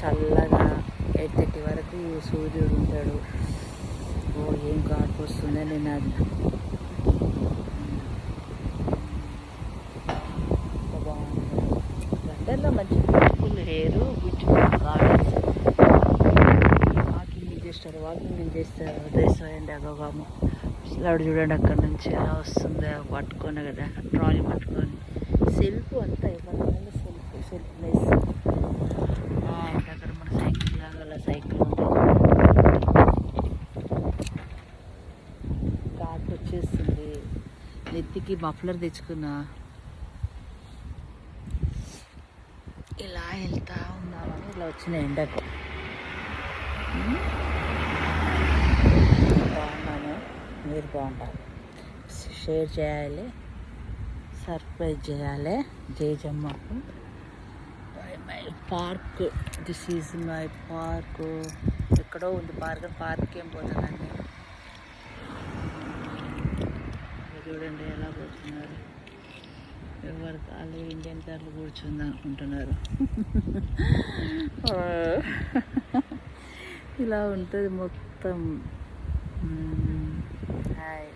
చల్లగా 8:30 వరకు సూర్యుడు ఉంటాడు. ఓ ఏం కాపు వస్తుందని నాది. బాగుంటుంది లండన్లో మంచి beautiful hair, beautiful gardens. Walking చేస్తారు దేశం అగోగాము. అక్కడ చూడండి, అక్కడ నుంచి ఎలా వస్తుంది పట్టుకొని కదా, ట్రాలీ పట్టుకొని. సెల్ఫ్ అంతా ఎవరి సెల్ఫ్ ప్లేస్. అండ్ అక్కడ మన సైకిల్ లాగా అలా సైకిల్ ఉంటుంది. ఘాట్ వచ్చేస్తుంది. నెత్తికి మఫ్లర్ తెచ్చుకున్నా. ఇలా వెళ్తా ఉన్నామని ఇలా వచ్చిన ఎండకు. బాగున్నాను, మీరు బాగుంటారు. షేర్ చేయాలి, సర్ప్రైజ్ చేయాలి జయజమ్మకు. My park, this is my park. ఎక్కడో ఉంది పార్క్ ఏం పోతుందండి. చూడండి ఎలా పోతున్నారు. ఎవరు కాళ్ళు ఇండియన్ కార్లు కూర్చుంది అనుకుంటున్నారు. ఇలా ఉంటుంది మొత్తం. హాయ్.